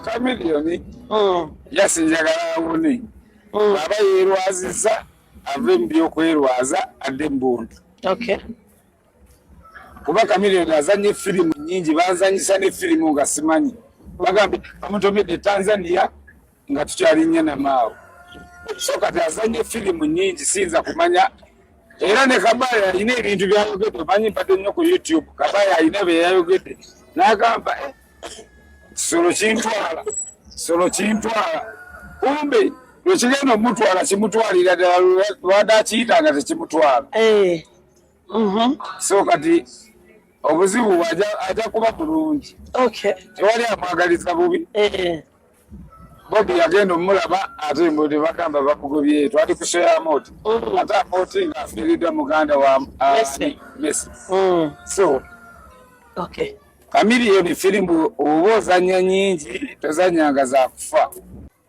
Chameleone yasinjagala awone aba yerwaziza ave mu byokwerwaza adde mbuntu. Kuba Chameleone azanye firimu nyingi bazanyisa ne firimu nga simanyi bagambe amutomedde Tanzania nga tukyali nnya na maawo so kati azanye firimu nyingi sinza kumanya era ne Kabaya alina ebintu byayogedde manyi mpate nnyo ku YouTube Kabaya alina bye yayogedde n'agamba solo kintwala kumbe lwekigenda omutwala kimutwalira ddala lwadde akiyita nga tekimutwala so kati obuzibu ajja kuba bulungi tewali amwagaliza bubi Bobi yagenda omulaba ate mbu ne bagamba bakugobye twali kushare moti ate amoti nga afiiridde muganda wa Messi so Chameleone firimu oba ozanya nyingi tozanyanga za kufa.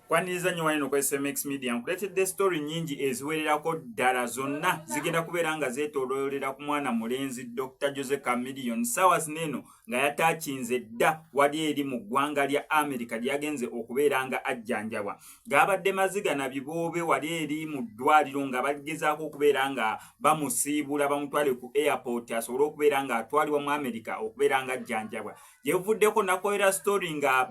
Kwaniriza nnyo wano ku SMX Media nkuleetedde story nyingi eziwererako ddala zonna zigenda kubeera nga zeetooloolera ku mwana mulenzi Dr. Jose Chameleone ssaawa zino nga yataakinze dda wali eri mu ggwanga lya America lyagenze okubeera nga ajjanjabwa ng'abadde maziga na biboobe wali eri mu ddwaliro nga bagezaako okubeera nga bamusiibula bamutwale ku airport asobole okubeera nga atwalibwa mu America okubeera nga ajjanjabwa yevuddeko nakolera story nga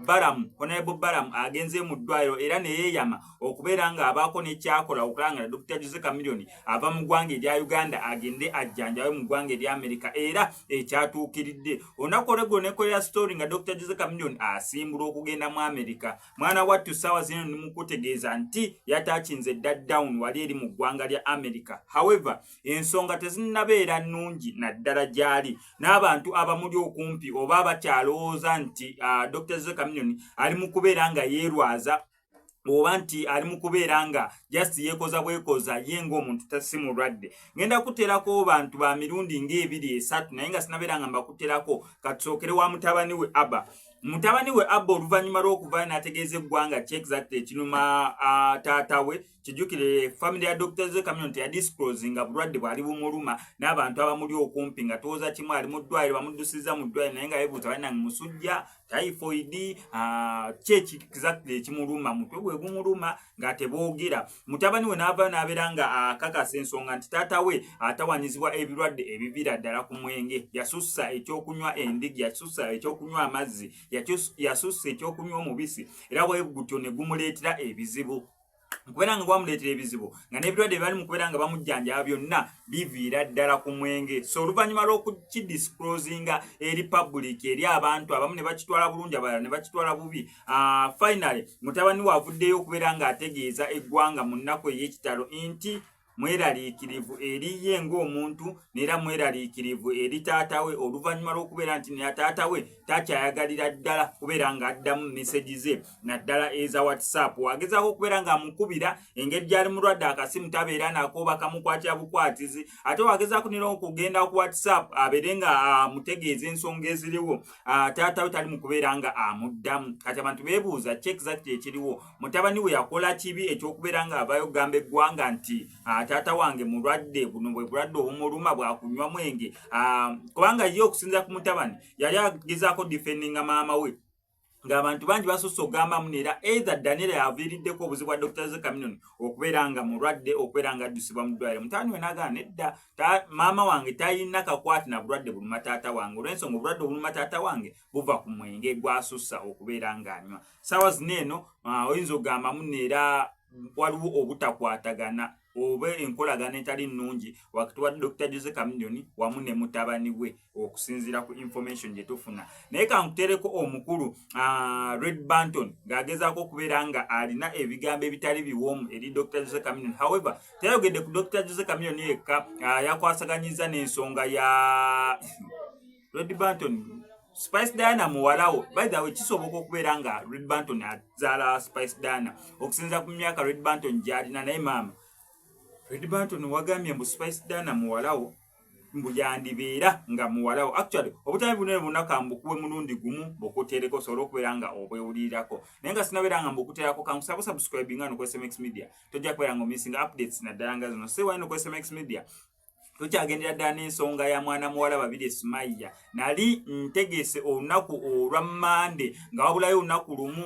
Honorable Balaam agenze mu ddwaliro era ne yeeyama okubeera nga abaako n'ekyakola okulanga Dr. Jose Chameleone ava mu ggwanga erya Uganda agende ajjanjabe mu ggwanga erya America era ekyatuukiridde onakolego nekolera story nga Dr. Jose Chameleone asimbula okugenda mu America mwana wattu ssaawa zino nimukutegeeza nti yataakinze dda down wali eri mu ggwanga lya America. However ensonga tezinnabeera nnungi naddala gy'ali n'abantu abamuli okumpi oba abakyalowooza nti Dr. Jose Chameleone ali mu kubeera nga yeerwaza oba nti ali mu kubeera nga just yeekoza bwekoza ye ng'omuntu tasi mulwadde ngenda kuterako bantu ba mirundi ng'ebiri esatu naye nga sinabeera nga mbakuterako katusookere wa mutabani we Abba oluvannyuma lw'okuva n'ategeeza eggwanga ki exactly ekinuma taata we kijjukire family ya Dr. Jose Chameleone yadisclose nga bulwadde bwali bumuluma n'abantu abamuli okumpi nga tooza kimu ali mu ddwaliro bamuddusiza mu ddwaliro naye nga yeebuuza balina musujja typhoid ki exactly ekimuluma mutwe gwe gumuluma nga teboogera mutabani we n'ava n'abeera nga akakasa ensonga nti taata we atawanyizibwa ebirwadde ebivira ddala ku mwenge yasussa ekyokunywa endigi yasussa ekyokunywa amazzi yasussa ekyokunywa omubisi era bwe gutyo ne gumuleetera ebizibu kubeera nga bamuleetera ebizibu nga n'ebirwadde bali mu kubeera nga bamujjanjaba byonna biviira ddala ku mwenge so oluvannyuma lw'okukidisclosinga eri public eri abantu abamu ne bakitwala bulungi abalala ne bakitwala bubi finally mutabani we avuddeyo okubeera ng'ategeeza eggwanga mu nnaku ey'ekitalo nti mweraliikirivu eri ye ng'omuntu neera mweraliikirivu eri taata we oluvannyuma lw'okubeera nti ne taata we takyayagalira ddala kubeera ng'addamu meseji ze naddala eza WhatsApp agezaako okubeera ng'amukubira engeri gy'ali mulwadde akasimu tabeera nakooba kamukwatira bukwatizi ate wagezaako nera okugenda ku WhatsApp abeere nga amutegeeza ensonga eziriwo taata we tali mu kubeera nga amuddamu kati abantu beebuuza ki exactly ekiriwo mutabani we yakola kibi eky'okubeera nga avaayo okugamba eggwanga nti taata wange mulwadde buno bwe bulwadde obumuluma bwakunywa mwenge kubanga ye okusinza ku mutabani yali agezaako defendinga maama we ng'abantu bangi basusse okugambamu neera either Daniel yaviiriddeko obuzibu bwa Dr. Jose Chameleone okubeera nga mulwadde okubeera nga addusibwa mu ddwaliro mutabani we n'agamba nedda maama wange talina kakwati na bulwadde buluma taata wange olw'ensonga obulwadde obuluma taata wange buva ku mwenge gwasussa okubeera ng'anywa ssaawa zino eno oyinza okugambamu neera waliwo obutakwatagana oba enkolagana etali nnungi wakati wa Dr. Jose Chameleone wamu ne mutabani we okusinziira ku information gye tufuna naye kankutereko omukulu Red Banton ng'agezaako okubeera nga alina ebigambo ebitali biwoomu eri Dr. Jose Chameleone. However teyayogedde ku Dr. Jose Chameleone yekka yakwasaganyiza n'ensonga ya Red Banton Spice Diana muwalawo by the way kisoboka okubeera nga Red Banton azaala Spice Diana okusinziira ku myaka Red Banton gy'alina naye maama Red Banton wagambye mbu Spice Diana muwalawo mbu yandibeera nga muwalawo actually obutabi bunene bunaka mbukuwe mulundi gumu bokutereko sobola okubeera nga obwewulirirako naye nga sinabeera nga mbukuterako kankusaba subscribe nga no ku SMX Media tojja kubeera nga omissinga updates naddala nga zino sewaino ku SMX Media tukyagendera ddala n'ensonga ya mwana muwala babiri Smaya. Nali ntegese olunaku olwa Mande nga wabulayo olunaku lumu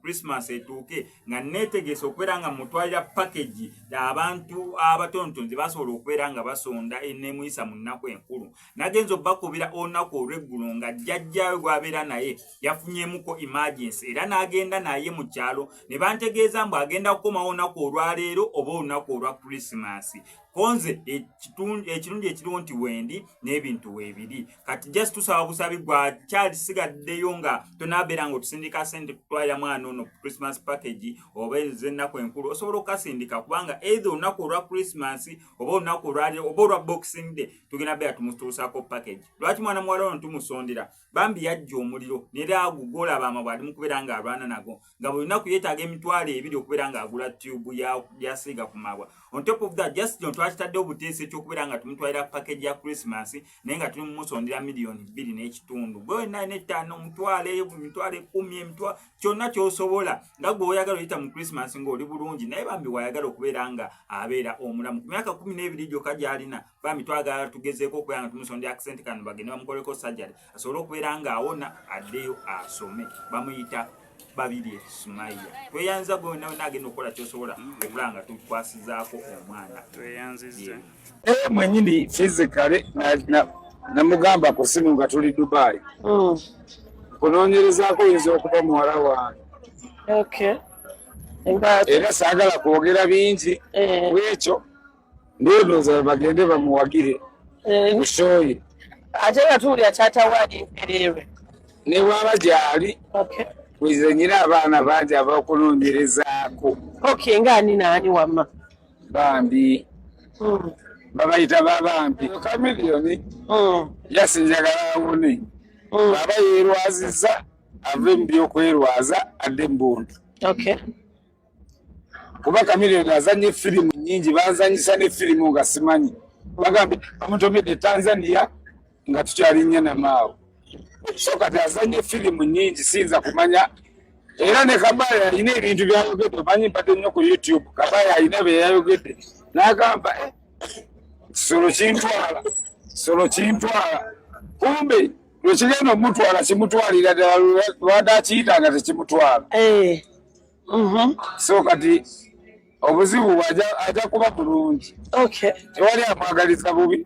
Christmas etuuke nga neetegese okubeera nga mutwalira package abantu abatonotono ze basobola okubeera nga basonda enneemuyisa mu nnaku enkulu. Nagenza obbakubira olunaku olw'eggulo nga jjajjaawe gw'abeera naye yafunyemuko emergency era n'agenda naye mu kyalo ne bantegeeza mbu agenda kukomawo olunaku olwaleero oba olunaku olwa Christmas. Konze ekirungi ekiriwo nti wendi n'ebintu weebiri. Kati just tusaba busabi gwa kyali sigaddeyo nga tonaabeera nga otusindika sente kutwalira mwana ono Christmas package oba ez'ennaku enkulu osobola okukasindika kubanga either olunaku olwa Christmas oba olunaku olwaleero oba olwa Boxing Day tugenda beera tumutuusaako package. Lwaki mwana muwala ono tumusondera? Bambi yajja omuliro neera gugolaba amabwa ali mu kubeera nga alwana nago nga buli lunaku yeetaaga emitwalo ebiri okubeera ng'agula tube yasiiga ku mabwa. On top of that, just twakitadde obuteesi ekyokubeera nga tumutwalira package ya Christmas naye nga tumumusondera $2.5 gwe $9.5 omutwale emitwalo 10 emitwalo kyonna ky'osobola nga gwe oyagala oyita mu Christmas ng'oli bulungi naye bambi wayagala okubeera nga abeera omulamu. Ku myaka 12 gyokka gy'alina bambi twagala tugezeeko okubeera nga tumusondera akasente kano bagende bamukoleko surgery asobole okubeera ng'awona addeyo asome. Bamuyita babiri Smaya. Tweyanza gwe nagenda okukola kyosobola okula nga tukwasizaako omwana. Tweyanziza. Mwenyini physically namugamba ku simu nga tuli Dubai. Kunoonyerezaako oyinza okuba muwala wange. Okay. Era saagala kwogera bingi kwekyo ndowooza bagende bamuwagire mushoyi. Ate nga tuwulira taata waali Mpereerwe. Ne bw'aba gy'ali kuzenyira abaana bangi abakunoonyerezaako. Okay, ng'ani naani wamma? Bambi. Babayita babambi. Chameleone yasinjagala awone. Baba yeerwazizza ave mu by'okwerwaza adde mbuntu. Okay. Kuba Chameleone azanye firimu nnyingi bazanyisa ne firimu nga simanyi. Bagambye bamutomedde Tanzania nga tukyalinnye na maawo. So kati azanye firimu nnyingi siyinza kumanya. Era ne Kabaya alina ebintu byayogedde omanyi mpate nnyo ku YouTube. Kabaya alina bye yayogedde n'agamba solo kintwala kumbe lwekigenda omutwala kimutwalira ddala lwada akiyita nga tekimutwala. So kati obuzibu ajja kuba bulungi. Tewali amwagaliza bubi.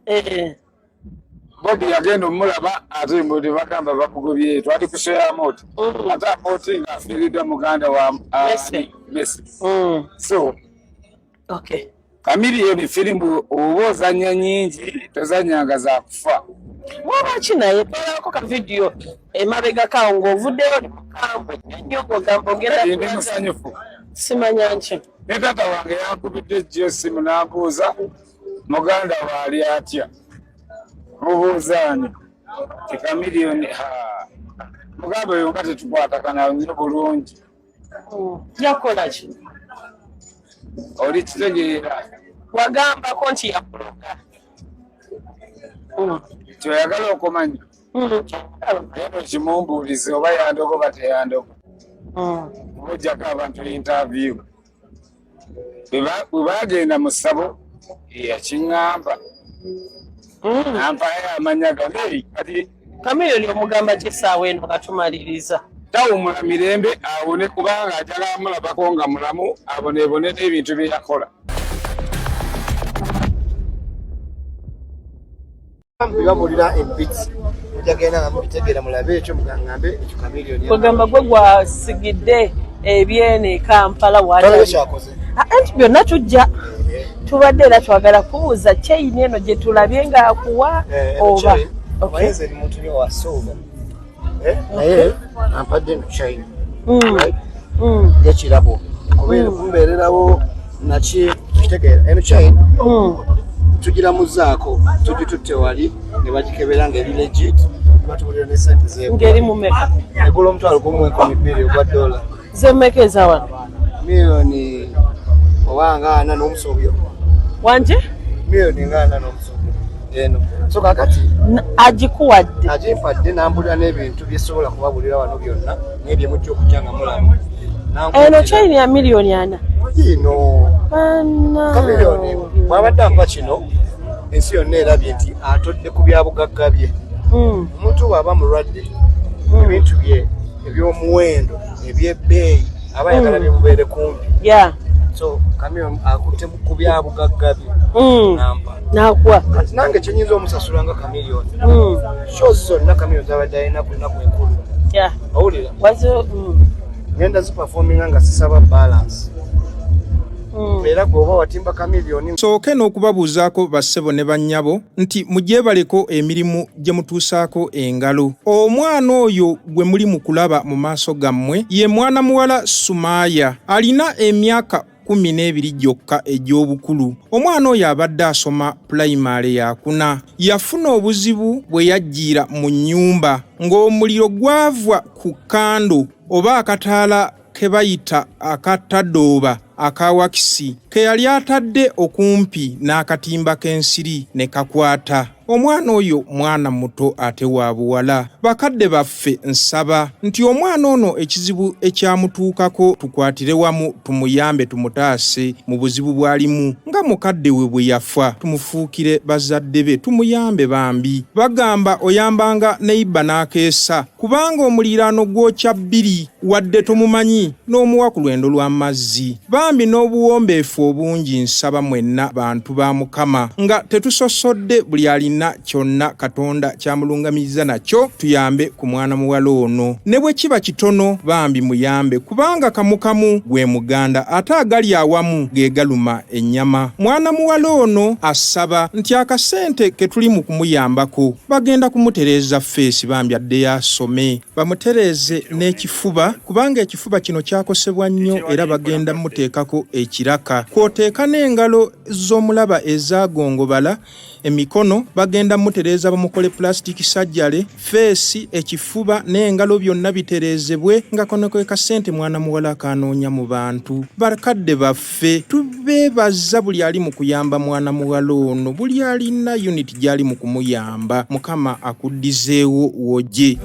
Bobi yagenda omulaba ate mbode bagamba bakugobye twali kushare moto ate amoti nga afiiridde muganda wa Messi. So Chameleone firimu oba ozanya nyingi tozanyanga za kufa. Mwabaki naye twalako ka video emabega kawo ng'ovuddeyo oli mukambwe ennyo ng'ogamba ogenda ndi musanyufu. Simanya nki. Ne taata wange yankubidde jjo essimu n'ambuuza muganda waali atya. Mubuuzaani Chameleone mugamba oyo nga tetukwatagana nnyo bulungi. Yakola ki? Oli kitegeera. Wagambako nti yakuloga. Kyoyagala okumanya. Naye kimumbuulize oba yandogoba teyandogo. Ojjako abantu interview. Bwe baagenda mu ssabo yakiŋŋamba. Nampayo amanya gano kati Chameleone omugamba ky'essaawa eno nga tumaliriza. Tawumula mirembe awone kubanga ajala amulabako nga mulamu aboneebone n'ebintu bye yakola. Bibabulira empitsi ojagenda nga mubitegeera mulabe ekyo mugambe ekyo Chameleone Kwegamba gwe gwasigidde ebyene Kampala waalekyakoze anti byonna tujja tubadde era twagala kubuuza kyeyini eno gye tulabye ng'akuwa oba omayinza eri muntu nyo wasooba naye ampadde no China ekirabo kumbeererawo naki kitegeera eno China tugiramuzaako tugitutte wali ne bagikebera nga eri legit batubulira ne sente zeeko ngeri mumeka egula omutwalo gumu 12 ogwa dola zemmeka eza wano miliyoni obanga 4 n'omusobyo wanje miliyoni nga 4 n'omusobyo eno so kakati agikuwadde agimpadde n'ambulira n'ebintu byesobola kubabulira wano byonna n'ebyo mujja okujja nga mulamu eno China ya miliyoni 4 ino Chameleone mwabadde ampa kino ensi yonna erabye nti atodde ku byabugagga bye. Omuntu bw'aba mulwadde ebintu bye eby'omuwendo eby'ebbeeyi aba ayagala bimubeere kumpi. So Chameleone akutte ku byabugagga bye nampa n'akuwa. Kati nange kyenyinza omusasula nga Chameleone shows zonna Chameleone z'abadde alina ku lunaku enkulu. Owulira ngenda ziperforminga nga sisaba balance. Era gwe oba watimba Chameleone. Nsooke n'okubabuuzaako bassebo ne bannyabo nti mugyebaleko emirimu gye mutuusaako engalo. Omwana oyo gwe muli mu kulaba mu maaso gammwe ye mwana muwala Sumaaya, alina emyaka 12 gyokka egy'obukulu. Omwana oyo abadde asoma pulayimale yakuna. Yafuna obuzibu bwe yajjiira mu nnyumba ng'omuliro gwava ku kando oba akataala ke bayita akatadooba akawakisi ke yali atadde okumpi n'akatimba k'ensiri ne kakwata. Omwana oyo mwana muto ate wa buwala. Bakadde baffe nsaba nti omwana ono ekizibu ekyamutuukako tukwatire wamu tumuyambe tumutaase mu buzibu bwalimu nga mukadde we bwe yafa tumufuukire bazadde be tumuyambe bambi. Bagamba oyambanga neiba n'akeesa kubanga omuliraano gwokya bbiri wadde tumumanyi n'omuwa ku lwendo lw'amazzi. Bambi n'obuwombeefu obungi nsaba mwenna bantu ba Mukama nga tetusosodde buli alina kyonna Katonda kyamulungamiriza nakyo tuyambe ku mwana muwala ono. Ne bwe kiba kitono bambi muyambe kubanga kamukamu gwe muganda ate agali awamu ge galuma ennyama. Mwana muwala ono asaba nti akasente ke tuli mu kumuyambako bagenda kumutereeza feesi bambi addeyo asome bamutereeze n'ekifuba kubanga ekifuba kino kyakosebwa nnyo era bagenda muteekako ekiraka kwoteeka n'engalo z'omulaba ezagongobala emikono bagenda mutereeza bamukole plastic surgery feesi ekifuba n'engalo byonna bitereezebwe nga kono kwe kasente mwana muwala kanoonya mu bantu. Bakadde baffe tubeebaza buli ali mu kuyamba mwana muwala ono buli alina unit gy'ali mu kumuyamba. Mukama akuddizeewo wojje.